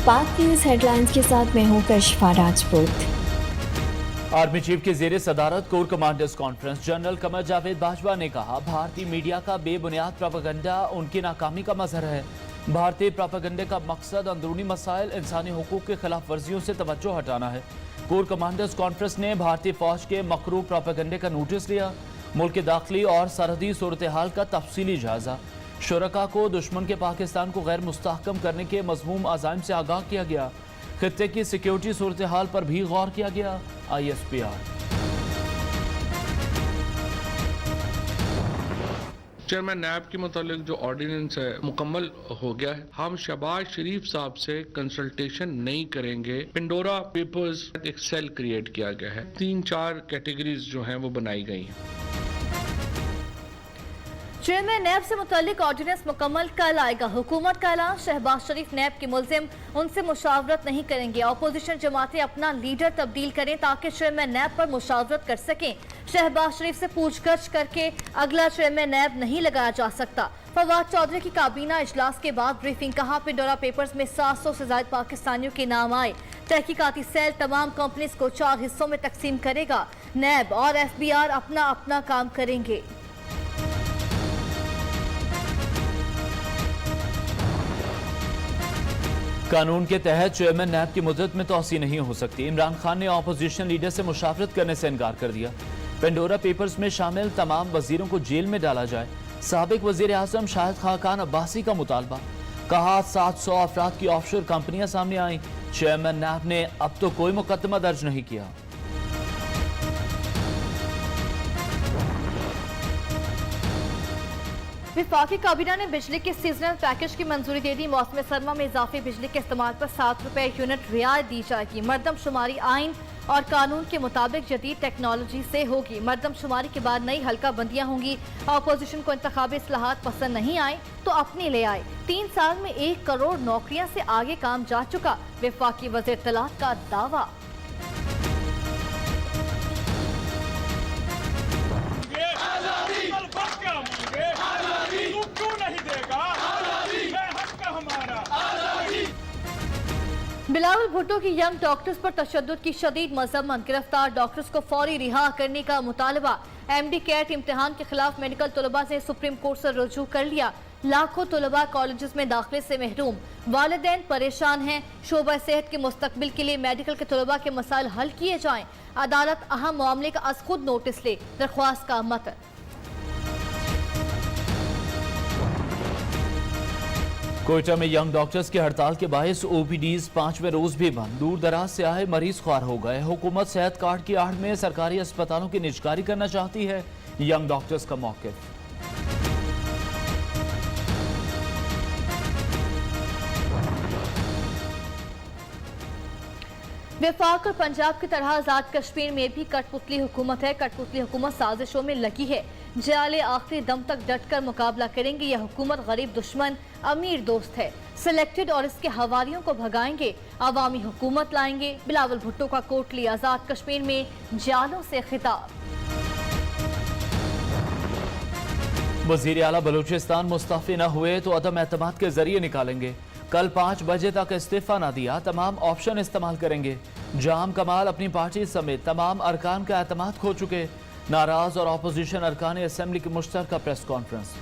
पाक news headlines के साथ मैं हूं कशिफा राजपूत। आर्मी चीफ के जेर सदारत core commanders conference general Qamar Javed Bajwa ने कहा, भारतीय मीडिया का बेबुनियाद प्रोपेगेंडा उनकी नाकामी का मजहर है। भारतीय प्रोपेगेंडे का मकसद अंदरूनी मसाइल, इंसानी हुकूक के खिलाफ वर्जियों से तवज्जो हटाना है। कोर कमांडर्स कॉन्फ्रेंस ने भारतीय फौज के मकरू प्रोपेगेंडे का नोटिस लिया। मुल्क के दाखिली और सरहदी सूरत हाल का तफसीली जायजा। शुरका को दुश्मन के पाकिस्तान को गैर मुस्तहकम करने के मज़मूम अज़ाइम से आगाह किया गया। खित्ते की सिक्योरिटी सूरत हाल पर भी गौर किया गया। ISPR चेयरमैन नैब के मुतालिक जो ऑर्डिनेंस है मुकम्मल हो गया है। हम शहबाज शरीफ साहब से कंसल्टेशन नहीं करेंगे। पिंडोरा पेपर्स एक सेल क्रिएट किया गया है। 3-4 कैटेगरीज जो हैं वो बनाई गई हैं। चेयरमैन नैब से मुतालिक ऑर्डिनेंस मुकम्मल कल आएगा। हुकूमत का ऐलान, शहबाज शरीफ नैब के मुल्जिम उनसे मुशावरत नहीं करेंगे। अपोजिशन जमातें अपना लीडर तब्दील करें ताकि चेयरमैन नैब पर मुशावरत कर सकें। शहबाज शरीफ से पूछगछ करके अगला चेयरमैन नैब नहीं लगाया जा सकता। फवाद चौधरी की काबीना इजलास के बाद ब्रीफिंग, कहा पिंडोरा पेपर्स में 700 से ज्यादा पाकिस्तानियों के नाम आए। तहकीकाती सेल तमाम कंपनीज को 4 हिस्सों में तकसीम करेगा। नैब और FBR अपना अपना काम करेंगे। कानून के तहत चेयरमैन नैब की मुद्दत में तोसी नहीं हो सकती। इमरान खान ने अपोजिशन लीडर से मुशावरत करने से इनकार कर दिया। पेंडोरा पेपर्स में शामिल तमाम वजीरों को जेल में डाला जाए। साबिक वजीर आजम शाहिद खाकान अब्बासी का मुतालबा, कहा 700 अफराद की ऑफशोर कंपनियां सामने आई। चेयरमैन नैब ने अब तो कोई मुकदमा दर्ज नहीं किया। विफाकी काबीना ने बिजली के सीजनल पैकेज की मंजूरी दे दी। मौसम सरमा में इजाफी बिजली के इस्तेमाल पर 7 रुपए यूनिट रियायत दी जाएगी। मरदमशुमारी आइन और कानून के मुताबिक जदीद टेक्नोलॉजी से होगी। मरदमशुमारी के बाद नई हल्का बंदियां होंगी। अपोजिशन को इंतखाबी इस्लाहात पसंद नहीं आए तो अपनी ले आए। 3 साल में 1 करोड़ नौकरियां से आगे काम जा चुका, विफाकी वज़ीर इत्तलात का दावा। बिलावल भुट्टो की यंग डॉक्टर्स पर तशद्दुद की शदीद मजम्मत। गिरफ्तार डॉक्टर्स को फौरी रिहा करने का मुतालबा। MD कैट इम्तिहान के खिलाफ मेडिकल तलबा से सुप्रीम कोर्ट से रुजू कर लिया। लाखों तलबा कॉलेजेस में दाखिले से महरूम। वालिदैन परेशान हैं। शोबा सेहत के मुस्तकबिल के लिए मेडिकल के तलबा के मसाइल हल किए जाएं। अदालत अहम मामले का अज खुद नोटिस ले, दरख्वास्त का मत। कोयटा में यंग डॉक्टर्स की हड़ताल के बायस OPDs 5वें रोज भी बंद। दूर दराज से आए मरीज ख्वार हो गए। हुकूमत सेहत कार्ड की आड़ में सरकारी अस्पतालों की निजकारी करना चाहती है। यंग डॉक्टर्स का मौक़िफ़। वफाक और पंजाब की तरह आजाद कश्मीर में भी कठपुतली हुकूमत है। कठपुतली हुकूमत साजिशों में लगी है। जाले आखिरी दम तक डटकर मुकाबला करेंगे। यह हुकूमत गरीब दुश्मन अमीर दोस्त है। सिलेक्टेड और इसके हवारियों को भगाएंगे। अवामी हुकूमत लाएंगे। बिलावल भुट्टो का कोटली आजाद कश्मीर में जालों से खिताब। वजीर आला बलूचिस्तान मुस्तफी न हुए तो अदम एतमाद के जरिए निकालेंगे। कल 5 बजे तक इस्तीफा न दिया, तमाम ऑप्शन इस्तेमाल करेंगे। जाम कमाल अपनी पार्टी समेत तमाम अरकान का एतमाद खो चुके। नाराज और अपोजिशन अरकान असेंबली की मुश्तरका प्रेस कॉन्फ्रेंस।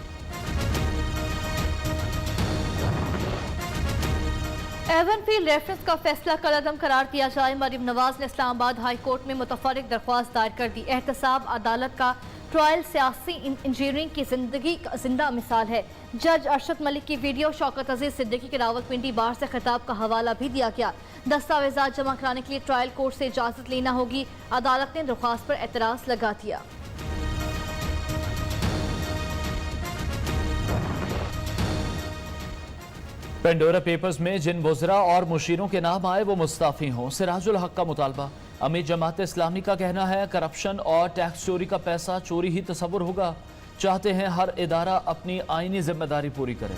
एवनफील्ड रेफरेंस का फैसला कलअदम करार दिया जाए। मरीम नवाज ने इस्लामाबाद हाई कोर्ट में मुतफर्रिक दरख्वास्त दायर कर दी। एहतसाब अदालत का ट्रायल सियासी इंजीनियरिंग की जिंदगी का जिंदा मिसाल है। जज अरशद मलिक की वीडियो शौकत अजीज सिद्दीकी के रावलपिंडी बार से खिताब का हवाला भी दिया गया। दस्तावेजात जमा कराने के लिए ट्रायल कोर्ट से इजाजत लेना होगी। अदालत ने दरख्वास्त पर एतराज लगा दिया। पेंडोरा पेपर्स में जिन वज़रा और मुशीरों के नाम आए वो मुस्ताफ़ी हों। सिराजुल हक का मुतालबा। अमीर जमात इस्लामी का कहना है करप्शन और टैक्स चोरी का पैसा चोरी ही तस्वुर होगा। चाहते हैं हर इदारा अपनी आईनी जिम्मेदारी पूरी करे।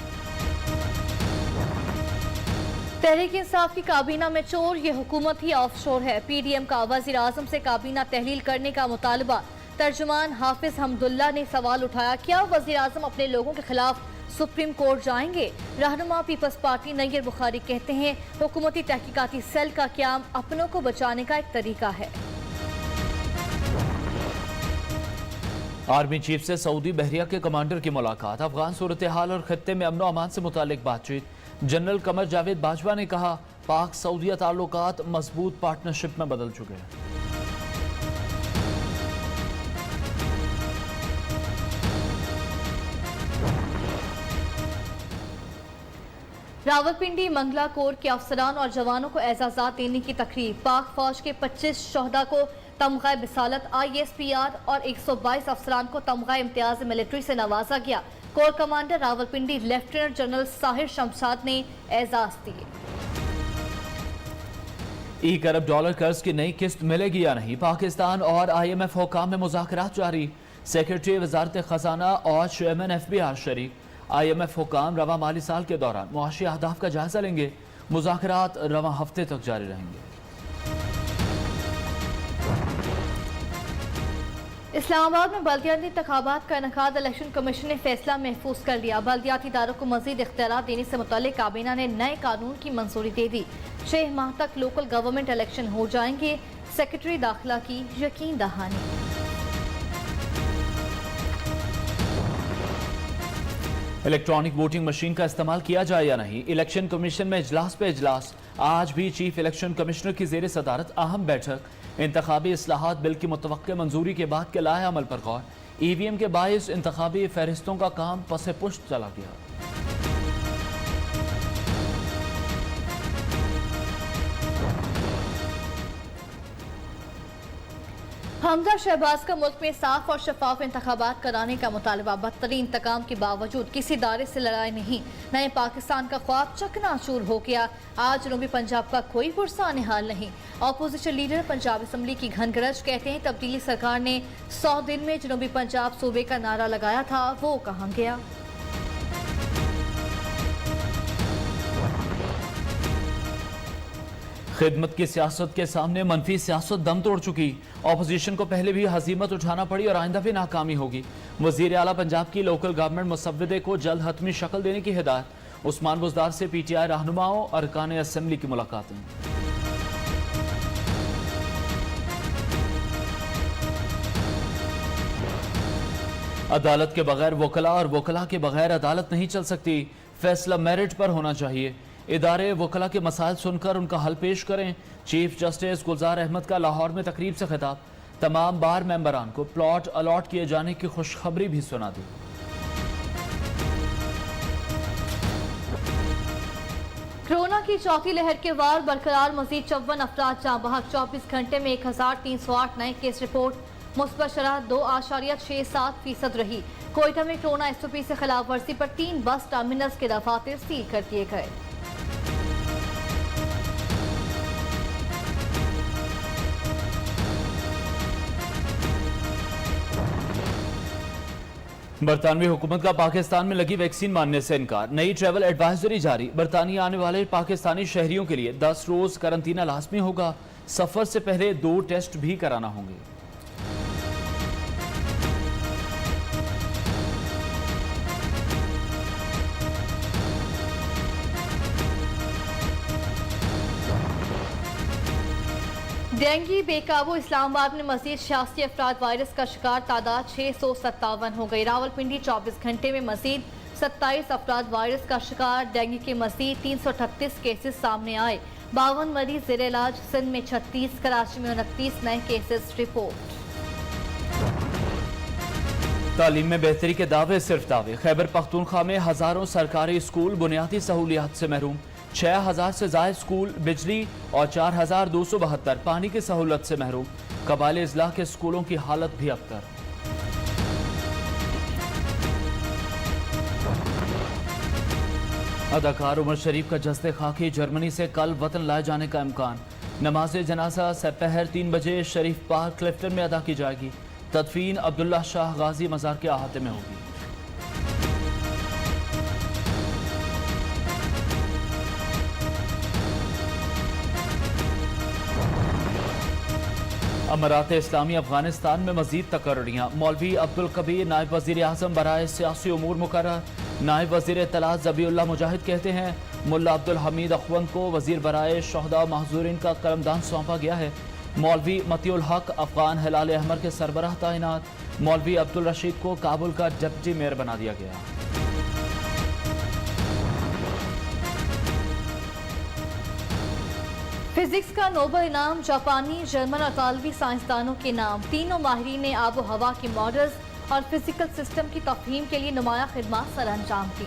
तहरीक इंसाफ की काबीना में चोर, ये हुकूमत ही ऑफशोर है। PDM का वज़ीर आज़म से काबीना तहलील करने का मुतालबा। तर्जुमान हाफिज हमदुल्ला ने सवाल उठाया, क्या वज़ीर आज़म अपने लोगों के खिलाफ सुप्रीम कोर्ट जाएंगे। रहनुमा पीपल्स पार्टी नैयर बुखारी कहते हैं हुकूमती तहकीकाती सेल का क़याम अपनों को बचाने का एक तरीका है। आर्मी चीफ से सऊदी बहरिया के कमांडर की मुलाकात, अफगान सूरत हाल और खत्ते में अमन अमान से मुतालिक बातचीत। जनरल कमर जावेद बाजवा ने कहा पाक सऊदीया ताल्लुकात मजबूत पार्टनरशिप में बदल चुके हैं। रावलपिंडी मंगला कोर के अफसरान और जवानों को एजाजात देने की तकरीब। पाक फौज के 25 शोहदा को तमगा बिसालत ISPR और 122 अफसरान को तमगा इम्तियाज मिलिट्री से नवाजा गया। Core commander Rawalpindi lieutenant general Sahir Shamshad ने एजाज दिए। $1 अरब कर्ज की नई किस्त मिलेगी या नहीं, पाकिस्तान और IMF हुकाम में मुज़ाकरात जारी। सेक्रेटरी वजारत खजाना और चेयरमैन FBR शरीक। IMF हुकाम रवा माली साल के दौरान मुआशी अहदाफ का जायजा लेंगे। मुज़ाकरात रवा हफ्ते तक जारी रहेंगे। इस्लामाबाद में बल्दियाती इंतखाबात का इनेकाद इलेक्शन कमीशन ने फैसला महफूज कर लिया। बल्दियाती इदारों को मजीद इख्तियार देने से मुतल्लिक काबीना ने नए कानून की मंजूरी दे दी। 6 माह तक लोकल गवर्नमेंट इलेक्शन हो जाएंगे। सेक्रेटरी दाखिला की यकीन दहानी। इलेक्ट्रॉनिक वोटिंग मशीन का इस्तेमाल किया जाए या नहीं, इलेक्शन कमीशन में इजलास पे इजलास। आज भी चीफ इलेक्शन कमिश्नर की जेर सदारत अहम बैठक। इंतखाबी इस्लाहात बिल की मुतवक्के मंजूरी के बाद के लाए अमल पर गौर। EVM के बायस इंतखाबी फहरिस्तों का काम पसे पुश्त चला गया। हमजा शहबाज का मुल्क में साफ और शफाफ इंतखाबात कराने का मुतालबा। बदतरीन इंतकाम के बावजूद किसी दायरे से लड़ाई नहीं। नए पाकिस्तान का ख्वाब चकनाचूर हो गया। आज जनूबी पंजाब का कोई पुरसान हाल नहीं। अपोजिशन लीडर पंजाब असम्बली की घनगरज कहते हैं तब्दीली सरकार ने 100 दिन में जनूबी पंजाब सूबे का नारा लगाया था, वो कहाँ गया। खिदमत की सियासत के सामने मनफी सियासत दम तोड़ चुकी। ऑपोजिशन को पहले भी हजीमत उठाना पड़ी और आइंदा भी नाकामी होगी। वजीर आला पंजाब की लोकल गवर्नमेंट मुसव्विदे को जल्द हतमी शक्ल देने की हिदायत। उस्मान बुज़दार से PTI रहनुमाओं और अरकान असम्बली की मुलाकातें। अदालत के बगैर वकला और वकला के बगैर अदालत नहीं चल सकती। फैसला मेरिट पर होना चाहिए। इदारे वकला के मसाइल सुनकर उनका हल पेश करें। चीफ जस्टिस गुलजार अहमद का लाहौर में तकरीब से खिताब। तमाम बार मेंबरान को प्लॉट अलॉट किए जाने की खुशखबरी भी सुना दी। कोरोना की चौथी लहर के वार बरकरार। मजीद 54 अफराद जाँ बहक। 24 घंटे में 1308 नए केस रिपोर्ट। मुस्बत शरह 2.67% रही। कोयटा में कोरोना SOP से खिलाफ वर्जी पर 3 बस टर्मिनल्स के दफातर सील कर दिए गए। बरतानवी हुकूमत का पाकिस्तान में लगी वैक्सीन मानने से इनकार। नई ट्रैवल एडवाइजरी जारी। बरतानिया आने वाले पाकिस्तानी शहरियों के लिए 10 रोज करंतना लाजमी होगा। सफर से पहले 2 टेस्ट भी कराना होंगे। डेंगू बेकाबू। इस्लामाबाद में मजीद 86 अफराद वायरस का शिकार। तादाद 657 हो गई। रावलपिंडी 24 घंटे में मजीद 27 अफराद वायरस का शिकार। डेंगू के मजीद 338 केसेस सामने आए। 52 मरीज जेर इलाज। सिंध में 36, कराची में 29 नए केसेस रिपोर्ट। तालीम में बेहतरी के दावे सिर्फ दावे। खैबर पख्तूनख्वा में हजारों सरकारी स्कूल बुनियादी सहूलियात से महरूम। 6000 से ज्यादा स्कूल बिजली और 4272 पानी की सहूलत से महरूम। कबाइली इजला के स्कूलों की हालत भी अबतर। अदाकार उमर शरीफ का जस्ते खाकी। जर्मनी से कल वतन लाए जाने का इम्कान। नमाज जनाजा सपहर 3 बजे शरीफ पार्क क्लिफ्टन में अदा की जाएगी। तदफीन अब्दुल्ला शाह गाजी मजार के अहाते में होगी। अमरात इस्लामी अफगानिस्तान में मजीद तकर्रियाँ। मौलवी अब्दुल कबीर नायब वजीर आजम बराए सियासी उमूर मुकर्रर। नायब वजीर इत्तलात ज़बीउल्लाह मुजाहिद कहते हैं मुल्ला अब्दुल हमीद अखवंद को वजीर बराए शहदा महजूरिन का कलमदान सौंपा गया है। मौलवी मतियुल हक अफगान हिलाल अहमर के सरबराह तैनात। मौलवी अब्दुल रशीद को काबुल का डिप्टी मेयर बना दिया गया। फिजिक्स का नोबेल इनाम जापानी, जर्मन और इतालवी साइंसदानों के नाम। तीनों माहिरीन ने आबो हवा के मॉडल्स और फिजिकल सिस्टम की तफहीम के लिए नुमाया खिदमत सर अंजाम दी।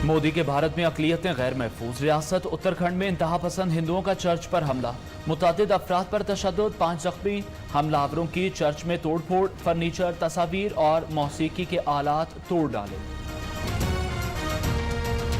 मोदी के भारत में अक़लियतें गैर महफूज। रियासत उत्तराखंड में इंतहा पसंद हिंदुओं का चर्च पर हमला। मुतअद्दिद अफराद पर तशद्दुद, 5 जख्मी। हमलावरों की चर्च में तोड़फोड़, फर्नीचर, तस्वीर और मौसीकी के आलात तोड़ डाले।